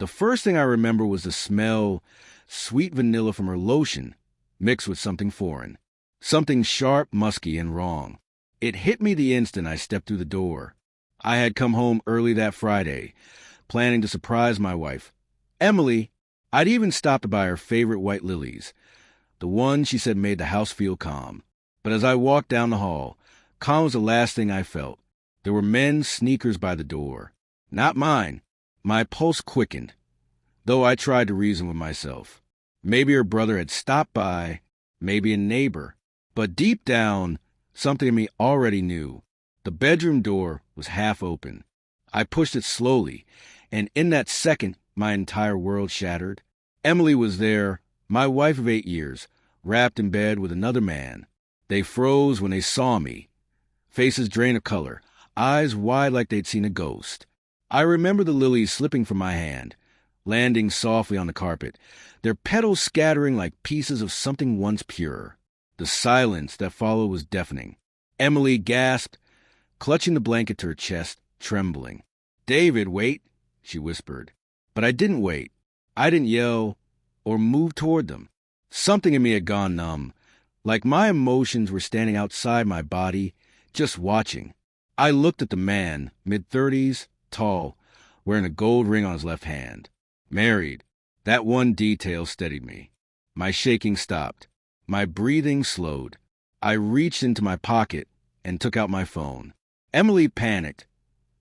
The first thing I remember was the smell, sweet vanilla from her lotion, mixed with something foreign. Something sharp, musky, and wrong. It hit me the instant I stepped through the door. I had come home early that Friday, planning to surprise my wife, Emily. I'd even stopped to buy her favorite white lilies, the one she said made the house feel calm. But as I walked down the hall, calm was the last thing I felt. There were men's sneakers by the door. Not mine. My pulse quickened, though I tried to reason with myself. Maybe her brother had stopped by, maybe a neighbor. But deep down, something in me already knew. The bedroom door was half open. I pushed it slowly, and in that second, my entire world shattered. Emily was there, my wife of 8 years, wrapped in bed with another man. They froze when they saw me. Faces drained of color, eyes wide like they'd seen a ghost. I remember the lilies slipping from my hand, landing softly on the carpet, their petals scattering like pieces of something once pure. The silence that followed was deafening. Emily gasped, clutching the blanket to her chest, trembling. "David, wait," she whispered. But I didn't wait. I didn't yell or move toward them. Something in me had gone numb, like my emotions were standing outside my body, just watching. I looked at the man, mid-30s, tall, wearing a gold ring on his left hand. Married. That one detail steadied me. My shaking stopped. My breathing slowed. I reached into my pocket and took out my phone. Emily panicked,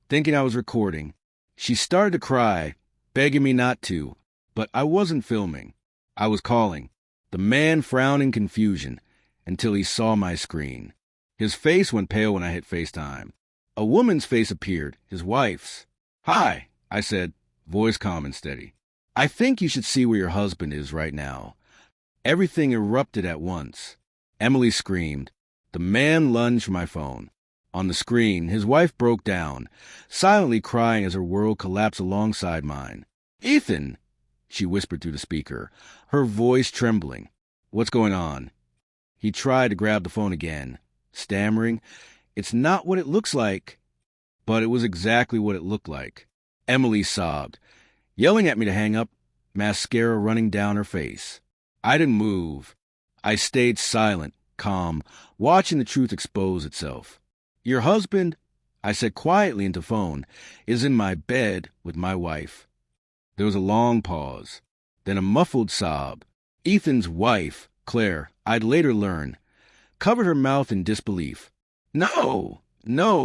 thinking I was recording. She started to cry, begging me not to, but I wasn't filming. I was calling. The man frowned in confusion until he saw my screen. His face went pale when I hit FaceTime. A woman's face appeared, his wife's. "Hi," I said, voice calm and steady. "I think you should see where your husband is right now." Everything erupted at once. Emily screamed. The man lunged for my phone. On the screen, his wife broke down, silently crying as her world collapsed alongside mine. "Ethan," she whispered through the speaker, her voice trembling. "What's going on?" He tried to grab the phone again, stammering, "It's not what it looks like." But it was exactly what it looked like. Emily sobbed, yelling at me to hang up, mascara running down her face. I didn't move. I stayed silent, calm, watching the truth expose itself. "Your husband," I said quietly into phone, "is in my bed with my wife." There was a long pause, then a muffled sob. Ethan's wife, Claire, I'd later learn, covered her mouth in disbelief. No,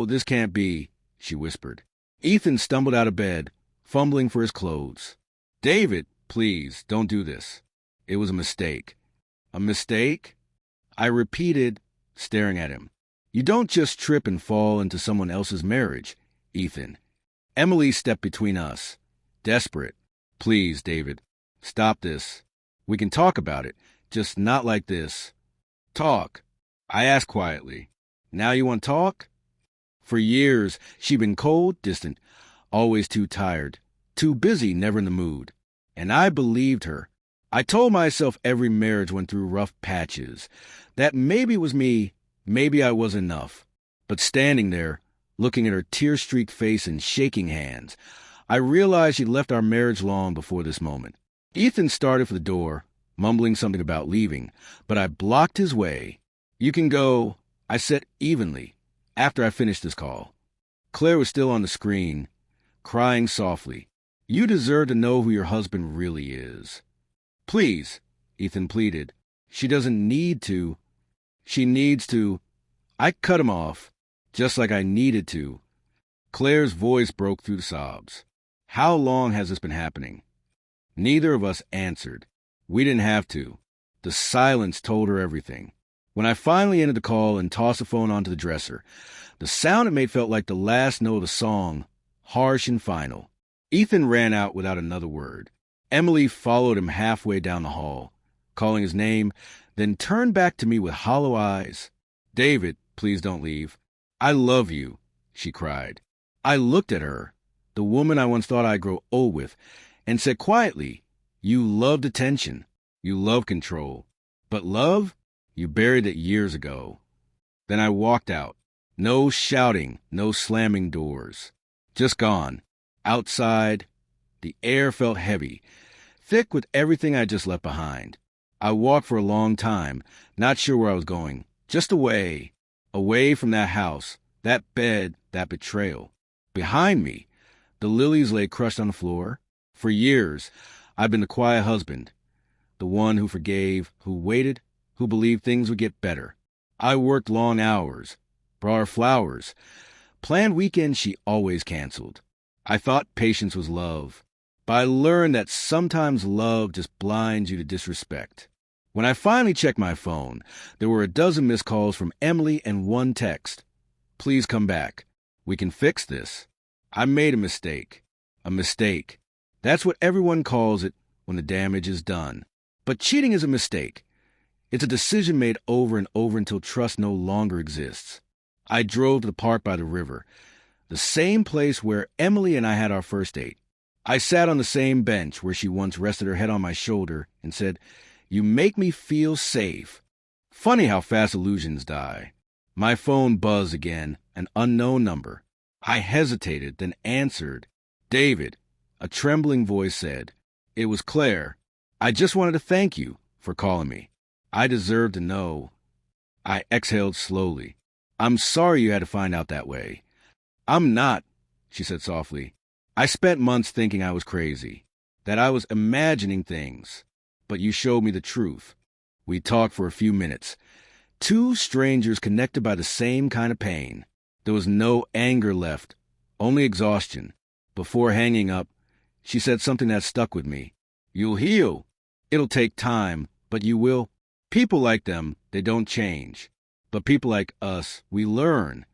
this can't be," she whispered. Ethan stumbled out of bed, fumbling for his clothes. "David, please, don't do this. It was a mistake." "A mistake?" I repeated, staring at him. "You don't just trip and fall into someone else's marriage, Ethan." Emily stepped between us, desperate. "Please, David, stop this. We can talk about it, just not like this." "Talk," I asked quietly. "Now you want to talk?" For years, she'd been cold, distant, always too tired, too busy, never in the mood. And I believed her. I told myself every marriage went through rough patches, that maybe it was me, maybe I was enough. But standing there, looking at her tear-streaked face and shaking hands, I realized she'd left our marriage long before this moment. Ethan started for the door, mumbling something about leaving, but I blocked his way. "You can go," I said evenly, after I finished this call. Claire was still on the screen, crying softly. "You deserve to know who your husband really is." "Please," Ethan pleaded. "She doesn't need to. She needs to." I cut him off, just like I needed to. Claire's voice broke through the sobs. "How long has this been happening?" Neither of us answered. We didn't have to. The silence told her everything. When I finally ended the call and tossed the phone onto the dresser, the sound it made felt like the last note of the song, harsh and final. Ethan ran out without another word. Emily followed him halfway down the hall, calling his name, then turned back to me with hollow eyes. "David, please don't leave. I love you," she cried. I looked at her, the woman I once thought I'd grow old with, and said quietly, "You loved attention. You love control. But love? You buried it years ago." Then I walked out. No shouting, no slamming doors. Just gone. Outside, The air felt heavy, thick with everything I just left behind. I walked for a long time, not sure where I was going, just away from that house, that bed, that betrayal. Behind me, the lilies lay crushed on the floor. For years, I've been the quiet husband, the one who forgave, who waited, who believed things would get better. I worked long hours, brought her flowers, planned weekends she always canceled. I thought patience was love, but I learned that sometimes love just blinds you to disrespect. When I finally checked my phone, there were a dozen missed calls from Emily and one text. Please come back. We can fix this. I made a mistake. A mistake. That's what everyone calls it when the damage is done. But cheating is a mistake. It's a decision made over and over until trust no longer exists. I drove to the park by the river, the same place where Emily and I had our first date. I sat on the same bench where she once rested her head on my shoulder and said, "You make me feel safe." Funny how fast illusions die. My phone buzzed again, an unknown number. I hesitated, then answered. "David," a trembling voice said. It was Claire. "I just wanted to thank you for calling me. I deserve to know." I exhaled slowly. "I'm sorry you had to find out that way." "I'm not," she said softly. "I spent months thinking I was crazy, that I was imagining things. But you showed me the truth." We talked for a few minutes. Two strangers connected by the same kind of pain. There was no anger left, only exhaustion. Before hanging up, she said something that stuck with me. "You'll heal. It'll take time, but you will. People like them, they don't change. But people like us, we learn."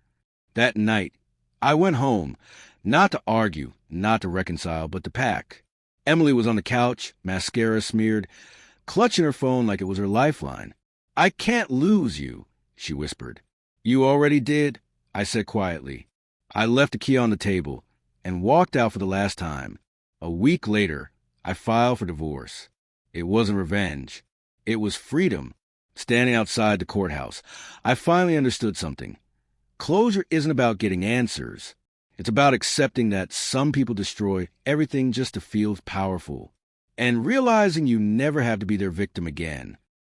That night, I went home, not to argue, not to reconcile, but to pack. Emily was on the couch, mascara smeared, clutching her phone like it was her lifeline. "I can't lose you," she whispered. "You already did," I said quietly. I left the key on the table and walked out for the last time. A week later, I filed for divorce. It wasn't revenge. It was freedom. Standing outside the courthouse, I finally understood something. Closure isn't about getting answers. It's about accepting that some people destroy everything just to feel powerful, and realizing you never have to be their victim again.